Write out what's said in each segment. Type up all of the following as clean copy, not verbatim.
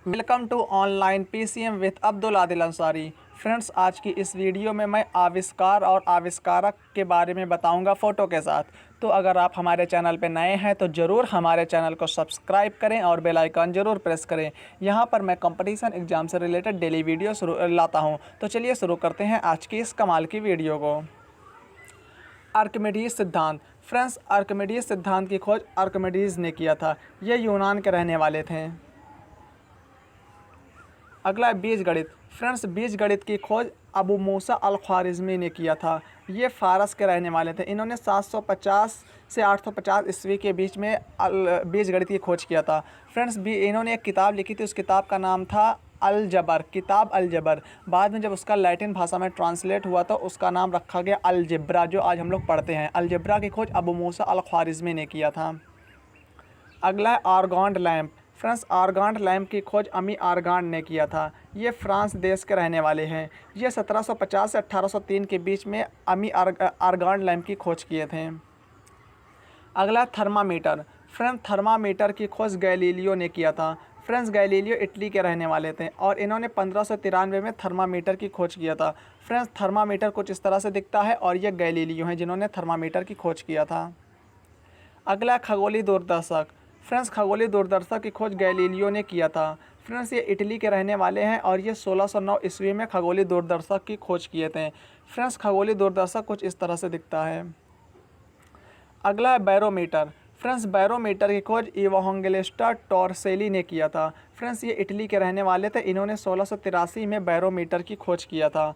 Welcome to online PCM with Abdul Adil Ansari. Friends, आज की इस वीडियो में मैं आविष्कार और आविष्कारक के बारे में बताऊंगा फ़ोटो के साथ। तो अगर आप हमारे चैनल पर नए हैं तो ज़रूर हमारे चैनल को सब्सक्राइब करें और बेल आइकन ज़रूर प्रेस करें। यहां पर मैं कंपटीशन एग्ज़ाम से रिलेटेड डेली वीडियो लाता हूं। तो चलिए शुरू करते हैं आज की इस कमाल की वीडियो को। आर्किमिडीज सिद्धांत। फ्रेंड्स, आर्किमिडीज सिद्धांत की खोज आर्किमिडीज ने किया था। ये यूनान के रहने वाले थे। अगला है बीजगणित। फ्रेंड्स, बीजगणित की खोज अबू मूसा अल ख्वारिज़मी ने किया था। ये फ़ारस के रहने वाले थे। इन्होंने 750 से 850 ईस्वी के बीच में बीजगणित की खोज किया था। फ्रेंड्स, इन्होंने एक किताब लिखी थी। उस किताब का नाम था अल जबर, किताब अल जबर। बाद में जब उसका लैटिन भाषा में ट्रांसलेट हुआ तो उसका नाम रखा गया अलजेब्रा, जो आज हम लोग पढ़ते हैं। अलजेब्रा की खोज अबू मूसा अल ख्वारिज़मी ने किया था। अगला है argon lamp. Friends, argon lamp की खोज अमी आर्गॉन ने किया था। ये फ्रांस देश के रहने वाले हैं। ये 1750 से 1803 के बीच में अमी आर्गॉन लैंप की खोज किए थे। अगला थर्मामीटर। फ्रेंड्स, थर्मामीटर की खोज गैलीलियो ने किया था। फ्रेंड्स, गैलीलियो इटली के रहने वाले थे और इन्होंने 1593 में थर्मामीटर की खोज किया था। फ्रेंड्स, थर्मामीटर कुछ इस तरह से दिखता है और ये गैलीलियो हैं जिन्होंने थर्मामीटर की खोज किया था। अगला खगोलीय दूरदर्शक। फ्रेंड्स, खगोलीय दूरदर्शक की खोज गैलीलियो ने किया था। फ्रेंड्स, ये इटली के रहने वाले हैं और ये 1609 ईस्वी में खगोलीय दूरदर्शक की खोज किए थे। फ्रेंड्स, खगोलीय दूरदर्शक कुछ इस तरह से दिखता है। अगला है बैरोमीटर। फ्रेंड्स, बैरोमीटर की खोज इवांजेलिस्टा टॉर्सेली ने किया था। फ्रेंड्स, ये इटली के रहने वाले थे। इन्होंने 1683 में बैरोमीटर की खोज किया था।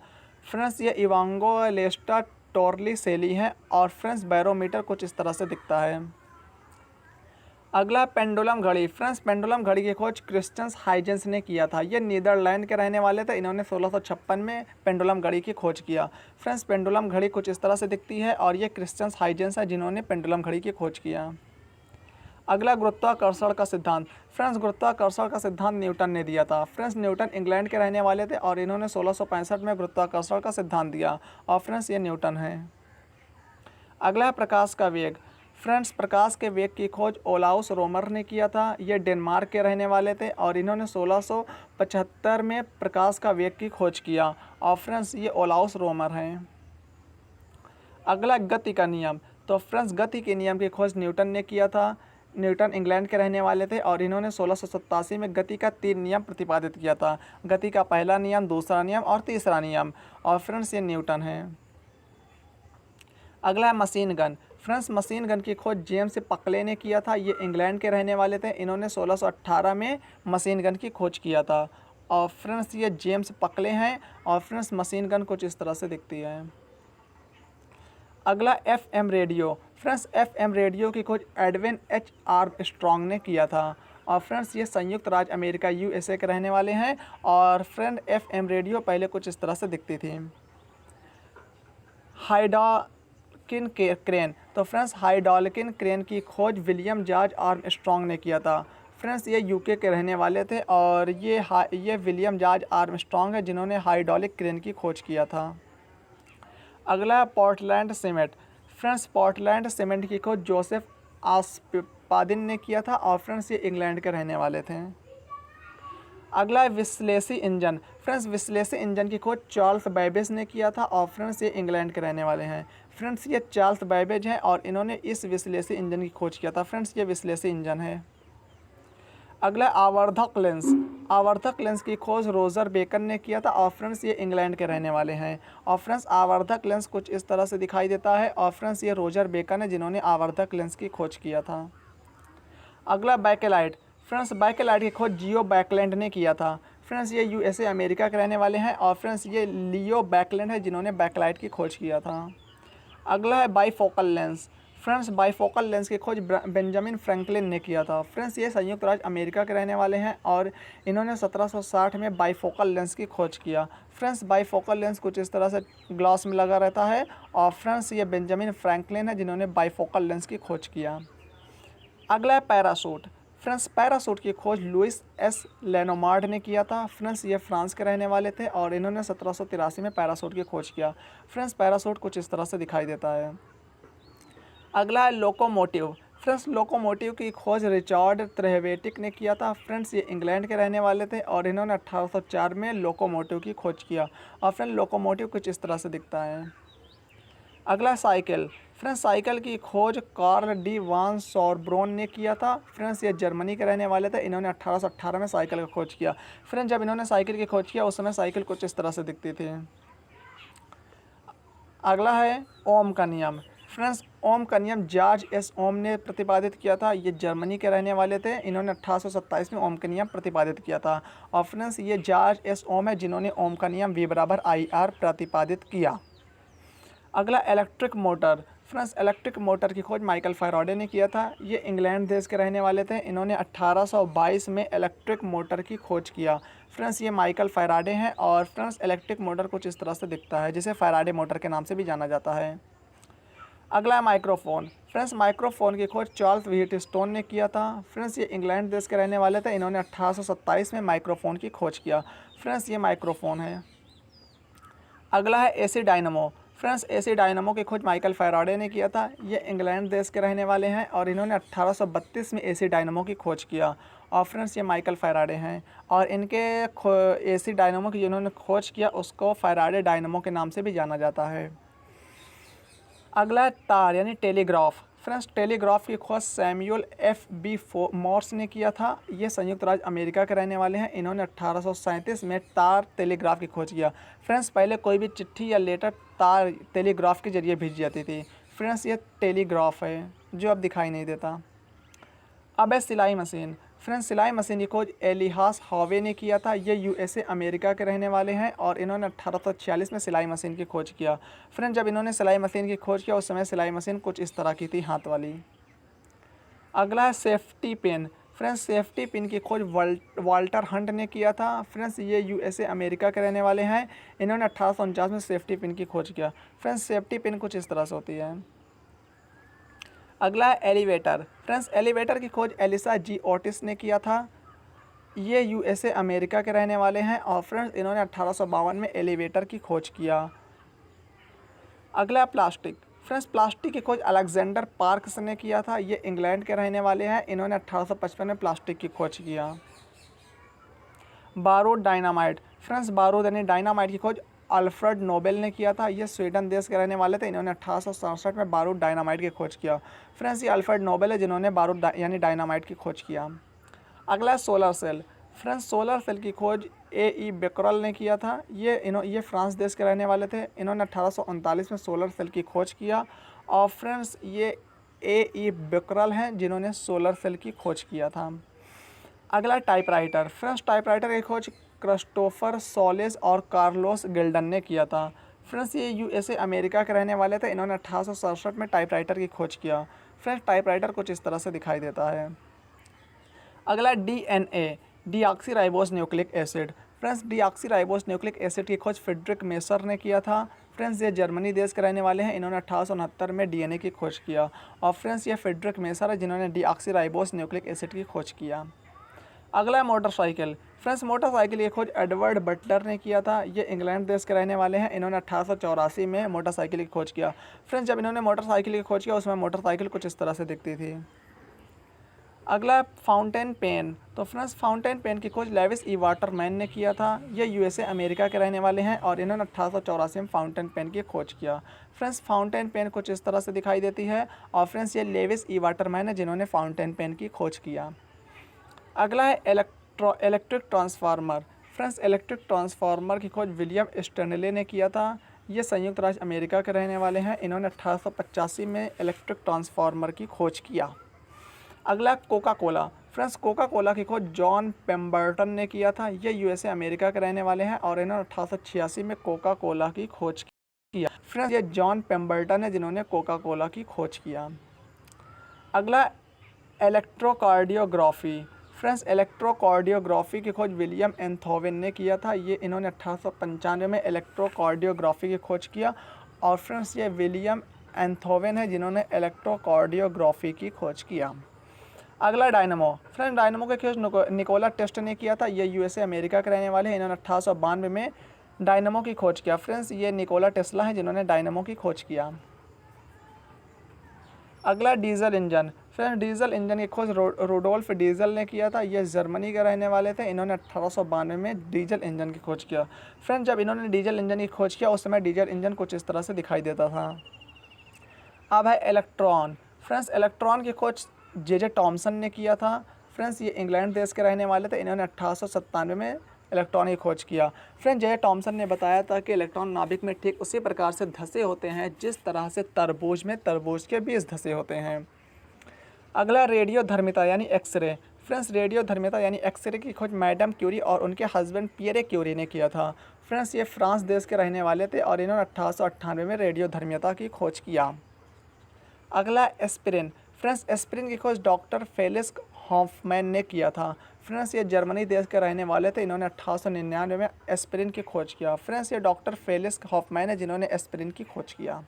फ्रेंड्स, ये इवांजेलिस्टा टॉर्सेली हैं और फ्रेंड्स, बैरोमीटर कुछ इस तरह से दिखता है। अगला पेंडुलम घड़ी। फ्रेंड्स, पेंडुलम घड़ी की खोज क्रिस्टियन हाइजेंस ने किया था। ये नीदरलैंड के रहने वाले थे। इन्होंने 1656 में पेंडुलम घड़ी की खोज किया। फ्रेंड्स, पेंडुलम घड़ी कुछ इस तरह से दिखती है और ये क्रिस्टियन हाइजेंस है जिन्होंने पेंडुलम घड़ी की खोज किया। अगला गुरुत्वाकर्षण का सिद्धांत। फ्रेंड्स, गुरुत्वाकर्षण का सिद्धांत न्यूटन ने दिया था। फ्रेंड्स, न्यूटन इंग्लैंड के रहने वाले थे और इन्होंने 1665 में गुरुत्वाकर्षण का सिद्धांत दिया और फ्रेंड्स, ये न्यूटन है। अगला है प्रकाश का वेग। फ्रेंड्स, प्रकाश के वेग की खोज ओलाउस रोमर ने किया था। ये डेनमार्क के रहने वाले थे और इन्होंने 1675 में प्रकाश का वेग की खोज किया और फ्रेंड्स, ये ओलाउस रोमर हैं। अगला गति का नियम। तो फ्रेंड्स, गति के नियम की खोज न्यूटन ने किया था। न्यूटन इंग्लैंड के रहने वाले थे और इन्होंने 1687 में गति का 3 नियम प्रतिपादित किया था। गति का पहला नियम, दूसरा नियम और तीसरा नियम, और फ्रेंड्स, ये न्यूटन है। अगला है machine gun. Friends, machine gun की खोज जेम्स पकले ने किया था। ये इंग्लैंड के रहने वाले थे। इन्होंने 1618 में मशीन गन की खोज किया था और फ्रेंड्स, ये जेम्स पकले हैं और फ्रेंड्स, मशीन गन कुछ इस तरह से दिखती है। अगला FM radio. Friends, FM radio की खोज एडविन एच आर्मस्ट्रॉन्ग ने किया था और फ्रेंड्स, ये संयुक्त राज्य अमेरिका यूएसए के रहने वाले हैं और फ्रेंड, एफएम रेडियो पहले कुछ इस तरह से दिखती थी। Hydraulic crane. तो फ्रेंड्स, हाइड्रोलिक क्रेन की खोज विलियम जॉर्ज आर्मस्ट्रॉन्ग ने किया था। फ्रेंड्स, ये यूके के रहने वाले थे और ये विलियम जॉर्ज आर्मस्ट्रॉन्ग है जिन्होंने हाइड्रोलिक क्रेन की खोज किया था। अगला Portland cement. Friends, Portland cement की खोज जोसेफ आस्पादिन ने किया था और फ्रेंड्स, ये इंग्लैंड के रहने वाले थे। अगला है विश्लेषी इंजन। फ्रेंड्स, विश्लेषी इंजन की खोज चार्ल्स बैबेज ने किया था और फ्रेंड्स, ये इंग्लैंड के रहने वाले हैं। फ्रेंड्स, ये चार्ल्स बैबेज हैं और इन्होंने इस विश्लेषी इंजन की खोज किया था। फ्रेंड्स, ये विश्लेषी इंजन है। अगला आवर्धक लेंस। आवर्धक लेंस की खोज रोजर बेकन ने किया था और फ्रेंड्स, ये इंग्लैंड के रहने वाले हैं और फ्रेंड्स, आवर्धक लेंस कुछ इस तरह से दिखाई देता है और फ्रेंड्स, ये रोजर बेकन है जिन्होंने आवर्धक लेंस की खोज किया था। अगला बैकेलाइट। फ्रेंड्स, बैकेलाइट की खोज जियो बैकलैंड ने किया था। फ्रेंड्स, ये यूएसए अमेरिका के रहने वाले हैं और फ्रेंड्स, ये लियो बैकलैंड है जिन्होंने बैकलाइट की खोज किया था। अगला है bifocal lens. Friends, bifocal lens की खोज बेंजामिन फ्रैंकलिन ने किया था। फ्रेंड्स, ये संयुक्त राज्य अमेरिका के रहने वाले हैं और इन्होंने 1760 में बाईफोकल लेंस की खोज किया। फ्रेंड्स, बाईफोकल लेंस कुछ इस तरह से ग्लास में लगा रहता है और फ्रेंड्स, ये बेंजामिन फ्रैंकलिन है जिन्होंने बाईफोकल लेंस की खोज किया। अगला है पैराशूट। फ्रेंड्स, पैराशूट की खोज लुइस एस लेनोमार्ड ने किया था। फ्रेंड्स, ये फ्रांस के रहने वाले थे और इन्होंने 1783 में पैराशूट की खोज किया। फ्रेंड्स, पैराशूट कुछ इस तरह से दिखाई देता है। अगला है लोकोमोटिव। फ्रेंड्स लोकोमोटिव की खोज रिचर्ड त्रेवेटिक ने किया था। फ्रेंड्स ये इंग्लैंड के रहने वाले थे और इन्होंने 1804 में लोकोमोटिव की खोज किया। और फ्रेंड लोकोमोटिव कुछ इस तरह से दिखता है। अगला साइकिल। फ्रेंड्स साइकिल की खोज कार्ल डी वान सॉरब्रोन ने किया था। फ्रेंड्स ये जर्मनी के रहने वाले थे। इन्होंने 1818 में साइकिल की खोज किया। फ्रेंड्स जब इन्होंने साइकिल की खोज किया उस समय साइकिल कुछ इस तरह से दिखती थी। अगला है ओम का नियम। फ्रेंड्स ओम का नियम जॉर्ज एस ओम ने प्रतिपादित किया था। ये जर्मनी के रहने वाले थे। इन्होंने 1827 में ओम का नियम प्रतिपादित किया था। और फ्रेंड्स ये जॉर्ज एस ओम है जिन्होंने ओम का नियम V = IR प्रतिपादित किया। अगला electric motor. Friends electric motor की खोज माइकल फैराडे ने किया था। ये इंग्लैंड देश के रहने वाले थे। इन्होंने 1822 में इलेक्ट्रिक मोटर की खोज किया। फ्रेंड्स ये माइकल फैराडे हैं। और फ्रेंड्स इलेक्ट्रिक मोटर कुछ इस तरह से दिखता है जिसे फैराडे मोटर के नाम से भी जाना जाता है। अगला है माइक्रोफोन। फ्रेंड्स माइक्रोफोन की खोज चार्ल्स व्हीटस्टोन ने किया था। फ्रेंड्स ये इंग्लैंड देश के रहने वाले थे। इन्होंने 1827 में माइक्रोफोन की खोज किया। फ्रेंड्स ये माइक्रोफोन है। अगला है AC dynamo. Friends AC dynamo की खोज माइकल फैराडे ने किया था। ये इंग्लैंड देश के रहने वाले हैं और इन्होंने 1832 में एसी डायनामो की खोज किया। और फ्रेंड्स ये माइकल फैराडे हैं और इनके एसी डायनामो की जिन्होंने खोज किया उसको फैराडे डायनामो के नाम से भी जाना जाता है। अगला है तार यानी टेलीग्राफ। फ्रेंड्स टेलीग्राफ की खोज सैमुअल F.B. मॉर्स ने किया था। ये संयुक्त राज्य अमेरिका के रहने वाले हैं। इन्होंने 1837 में तार टेलीग्राफ की खोज किया। फ्रेंड्स पहले कोई भी चिट्ठी या लेटर तार टेलीग्राफ के जरिए भेजी जाती थी। फ्रेंड्स ये टेलीग्राफ है जो अब दिखाई नहीं देता। अब है सिलाई मशीन। फ्रेंड्स सिलाई मशीन की खोज एलिहास हावे ने किया था। ये USA अमेरिका के रहने वाले हैं और इन्होंने 1846 में सिलाई मशीन की खोज किया। फ्रेंड्स जब इन्होंने सिलाई मशीन की खोज किया उस समय सिलाई मशीन कुछ इस तरह की थी, हाथ वाली। अगला है safety pin. Friends safety pin की खोज वाल्टर हंट ने किया था। फ्रेंड्स ये USA अमेरिका के रहने वाले हैं। इन्होंने 1849 में सेफ्टी पिन की खोज किया। फ्रेंड्स सेफ्टी पिन कुछ इस तरह से होती है। अगला है एलिवेटर। फ्रेंड्स एलिवेटर की खोज एलिसा G. ओटिस ने किया था। ये USA अमेरिका के रहने वाले हैं और फ्रेंड्स इन्होंने 1852 में एलिवेटर की खोज किया। अगला है प्लास्टिक। फ्रेंड्स प्लास्टिक की खोज अलेक्जेंडर पार्क्स ने किया था। ये इंग्लैंड के रहने वाले हैं। इन्होंने 1855 में प्लास्टिक की खोज किया। बारूद डायनामाइट। फ्रेंड्स बारूद यानी डायनामाइट की खोज अल्फ्रेड नोबेल ने किया था। ये स्वीडन देश के रहने वाले थे। इन्होंने 1867 में बारूद डायनामाइट की खोज किया। फ्रेंड्स ये अल्फ्रेड नोबेल है जिन्होंने बारूद यानी डायनामाइट की खोज किया। अगला है solar cell. Friends solar cell की खोज A.E. बेकरल ने किया था। ये फ्रांस देश के रहने वाले थे। इन्होंने 1839 में सोलर सेल की खोज किया। और फ्रेंड्स ये A.E. बेकरल हैं जिन्होंने सोलर सेल की खोज किया था। अगला टाइपराइटर। फ्रेंड्स टाइपराइटर की खोज क्रिस्टोफर सोलेस और कार्लोस गिल्डन ने किया था। फ्रेंड्स ये USA अमेरिका के रहने वाले थे। इन्होंने 1867 में टाइपराइटर की खोज किया। फ्रेंड्स टाइपराइटर कुछ इस तरह से दिखाई देता है। अगला DNA deoxyribose nucleic acid. Friends deoxyribose nucleic acid की खोज फ्रेडरिक मेसर ने किया था। फ्रेंड्स ये जर्मनी देश के रहने वाले हैं। इन्होंने 1869 में DNA की खोज किया। और फ्रेंड्स ये फ्रेडरिक मेसर है जिन्होंने डीऑक्सीराइबोस न्यूक्लिक एसिड की खोज किया। अगला है मोटरसाइकिल। फ्रेंड्स मोटरसाइकिल की खोज एडवर्ड बटलर ने किया था। ये इंग्लैंड देश के रहने वाले हैं। इन्होंने 1884 में मोटरसाइकिल की खोज किया। फ्रेंड्स जब इन्होंने मोटरसाइकिल की खोज किया उसमें मोटरसाइकिल कुछ इस तरह से दिखती थी। अगला है फाउंटेन पेन। तो फ्रेंड्स फाउंटेन पेन की खोज लेविस E. वाटरमैन ने किया था। ये USA अमेरिका के रहने वाले हैं और इन्होंने 1884 में फाउंटेन पेन की खोज किया। फ्रेंड्स फाउंटेन पेन कुछ इस तरह से दिखाई देती है। और फ्रेंड्स ये लेविस E. वाटरमैन है जिन्होंने फाउंटेन पेन की खोज किया। अगला है electric transformer. Friends electric transformer की खोज विलियम स्टैनले ने किया था। ये संयुक्त राज्य अमेरिका के रहने वाले हैं। इन्होंने 1885 में इलेक्ट्रिक ट्रांसफार्मर की खोज किया। अगला Coca Cola. Friends Coca Cola की खोज जॉन पेम्बर्टन ने किया था। ये USA अमेरिका के रहने वाले हैं और इन्होंने 1886 में कोका कोला की खोज किया। फ्रेंड्स ये जॉन पेम्बर्टन है जिन्होंने कोका कोला की खोज किया। अगला इलेक्ट्रोकार्डियोग्राफी। फ्रेंड्स इलेक्ट्रोकार्डियोग्राफी की खोज विलियम एंथोवेन ने किया था। ये इन्होंने 1895 में इलेक्ट्रोकार्डियोग्राफी की खोज किया। और फ्रेंड्स ये विलियम एंथोवेन है जिन्होंने इलेक्ट्रोकार्डियोग्राफी की खोज किया। अगला डायनामो। फ्रेंड्स डायनामो की खोज निकोला टेस्ला ने किया था। ये USA अमेरिका के रहने वाले हैं। इन्होंने 1892 में डायनामो की खोज किया। फ्रेंड्स ये निकोला टेस्ला हैं जिन्होंने डायनामो की खोज किया। अगला diesel engine. Friends diesel engine की खोज रोडोल्फ डीजल ने किया था। ये जर्मनी के रहने वाले थे। इन्होंने 1892 में डीजल इंजन की खोज किया। फ्रेंड्स जब इन्होंने डीजल इंजन की खोज किया उस समय डीजल इंजन कुछ इस तरह से दिखाई देता था। अब है इलेक्ट्रॉन। फ्रेंड्स इलेक्ट्रॉन की खोज जे टॉमसन ने किया था। फ्रेंड्स ये इंग्लैंड देश के रहने वाले थे। इन्होंने 1897 में इलेक्ट्रॉन की खोज किया। फ्रेंड्स जे टॉमसन ने बताया था कि इलेक्ट्रॉन नाभिक में ठीक उसी प्रकार से धसे होते हैं जिस तरह से तरबूज में तरबूज के बीज धसे होते हैं। अगला रेडियो धर्मिता यानी एक्सरे। फ्रेंड्स रेडियो धर्मिता यानी एक्सरे की खोज मैडम क्यूरी और उनके हस्बैंड पियरे क्यूरी ने किया था। फ्रेंड्स ये फ्रांस देश के रहने वाले थे और इन्होंने 1898 में रेडियो धर्मिता की खोज किया। अगला एस्पिरिन। फ्रेंड्स एस्पिरिन की खोज डॉक्टर फेलिक्स हॉफमैन ने किया था। फ्रेंड्स ये जर्मनी देश के रहने वाले थे। इन्होंने 1899 में एस्पिरिन की खोज किया। फ्रेंड्स ये डॉक्टर फेलिक्स हॉफमैन है जिन्होंने एस्पिरिन की खोज किया।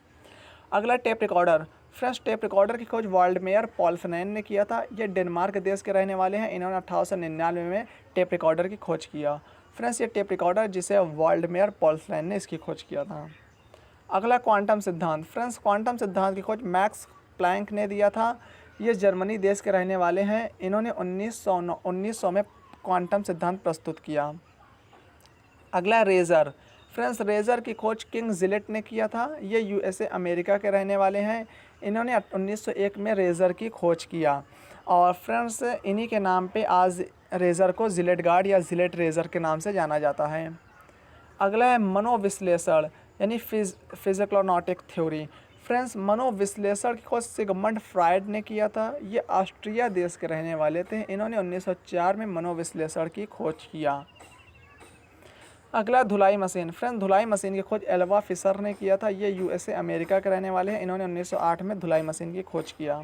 अगला tape recorder. Friends tape recorder की खोज वाल्डमेयर पॉल्सनैन ने किया था। ये डेनमार्क देश के रहने वाले हैं। इन्होंने 1899 में टेप रिकॉर्डर की खोज किया। फ्रेंड्स ये टेप रिकॉर्डर जिसे वाल्डमेयर पॉल्सनैन ने इसकी खोज किया था। अगला क्वांटम सिद्धांत। फ्रेंड्स क्वांटम सिद्धांत की खोज मैक्स प्लैंक ने दिया था। ये जर्मनी देश के रहने वाले हैं। इन्होंने 1900 में क्वांटम सिद्धांत प्रस्तुत किया। अगला रेज़र। फ्रेंड्स रेज़र की खोज किंग जिलेट ने किया था। ये यूएसए अमेरिका के रहने वाले हैं। इन्होंने 1901 में रेज़र की खोज किया और फ्रेंड्स इन्हीं के नाम पे आज रेज़र को जिलेट गार्ड या जिलेट रेज़र के नाम से जाना जाता है। अगला है मनोविश्लेषण यानी फिजिक्लोनॉटिक थ्योरी। फ्रेंड्स मनोविश्लेषण की खोज सिगमंड फ्रायड ने किया था। ये ऑस्ट्रिया देश के रहने वाले थे। इन्होंने 1904 में मनोविश्लेषण की खोज किया। अगला धुलाई मशीन। फ्रेंड्स धुलाई मशीन की खोज एल्वा फिशर ने किया था। ये यूएसए अमेरिका के रहने वाले हैं। इन्होंने 1908 में धुलाई मशीन की खोज किया।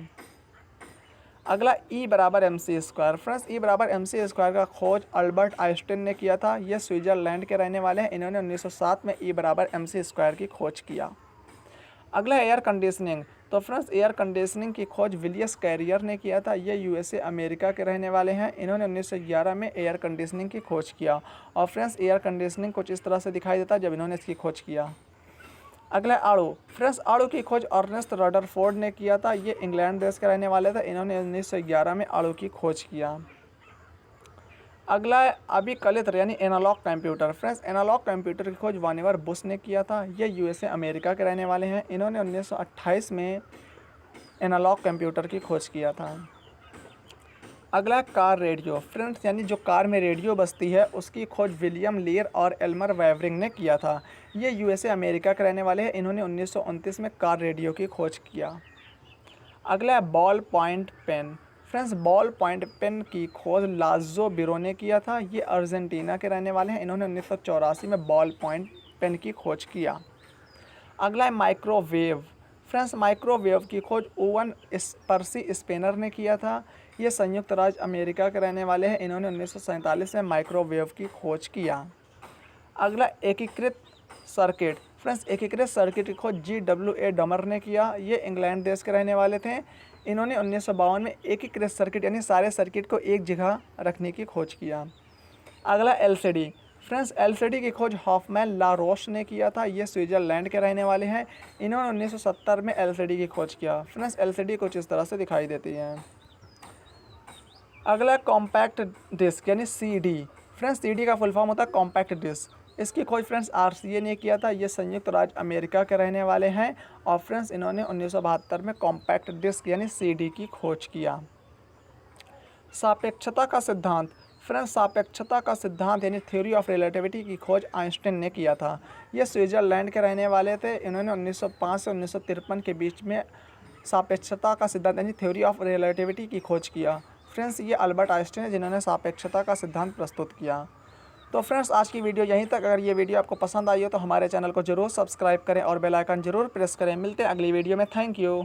अगला E बराबर MC स्क्वायर। फ्रेंड्स E बराबर MC स्क्वायर का खोज अल्बर्ट आइंस्टीन ने किया था। ये स्विट्ज़रलैंड के रहने वाले हैं। इन्होंने 1907 में E बराबर MC स्क्वायर की खोज किया। अगला एयर कंडीशनिंग। तो फ्रेंड्स एयर कंडीशनिंग की खोज विलियस कैरियर ने किया था। ये यूएसए अमेरिका के रहने वाले हैं। इन्होंने 1911 में एयर कंडीशनिंग की खोज किया और फ्रेंड्स एयर कंडीशनिंग कुछ इस तरह से दिखाई देता जब इन्होंने इसकी खोज किया। अगला अणु। फ्रेंड्स अणु की खोज अर्नेस्ट रदरफोर्ड ने किया था। ये इंग्लैंड देश के रहने वाले थे। इन्होंने 1911 में अणु की खोज किया। अगला है अभिकलित यानी analogue computer. Friends analogue computer की खोज वानिवर बुश ने किया था। ये यूएसए अमेरिका के रहने वाले हैं। इन्होंने 1928 में एनालॉग कंप्यूटर की खोज किया था। अगला कार रेडियो। फ्रेंड्स यानी जो कार में रेडियो बजती है उसकी खोज विलियम लीर और एल्मर वेवरिंग ने किया था। ये यूएसए अमेरिका के रहने वाले हैं। इन्होंने 1929 में कार रेडियो की खोज किया। अगला है ball point pen. Friends ball point pen की खोज लाज़ो बिरो ने किया था। ये अर्जेंटीना के रहने वाले हैं। इन्होंने 1984 में बॉल पॉइंट पेन की खोज किया। अगला है माइक्रोवेव। फ्रेंड्स माइक्रोवेव की खोज ओवन पर्सी स्पेनर ने किया था। ये संयुक्त राज्य अमेरिका के रहने वाले हैं। इन्होंने 1947 में माइक्रोवेव की खोज किया। अगला एकीकृत सर्किट। फ्रेंड्स एकीकृत सर्किट की खोज GWA डमर ने किया। ये इंग्लैंड देश के रहने वाले थे। इन्होंने 1952 में एकीकृत सर्किट यानी सारे सर्किट को एक जगह रखने की खोज किया। अगला LCD। फ्रेंड्स LCD की खोज हॉफमैन लारोश ने किया था। ये स्विट्ज़रलैंड के रहने वाले हैं। इन्होंने 1970 में LCD की खोज किया। फ्रेंड्स LCD कुछ इस तरह से दिखाई देती है। अगला कॉम्पैक्ट डिस्क यानी CD। फ्रेंड्स CD का फुल फॉर्म होता है कॉम्पैक्ट डिस्क। इसकी खोज फ्रेंड्स RCA ने किया था। ये संयुक्त राज्य अमेरिका के रहने वाले हैं और फ्रेंड्स इन्होंने 1972 में कॉम्पैक्ट डिस्क यानी CD की खोज किया। सापेक्षता का सिद्धांत। फ्रेंड्स सापेक्षता का सिद्धांत यानी थ्योरी ऑफ रिलेटिविटी की खोज आइंस्टीन ने किया था। ये स्विट्ज़रलैंड के रहने वाले थे। इन्होंने 1905 से 1953 के बीच में सापेक्षता का सिद्धांत यानी थ्योरी ऑफ रिलेटिविटी की खोज किया। फ्रेंड्स ये अल्बर्ट आइंस्टीन है जिन्होंने सापेक्षता का सिद्धांत प्रस्तुत किया। तो फ्रेंड्स आज की वीडियो यहीं तक। अगर ये वीडियो आपको पसंद आई हो तो हमारे चैनल को जरूर सब्सक्राइब करें और बेल आइकन जरूर प्रेस करें। मिलते हैं अगली वीडियो में। Thank you.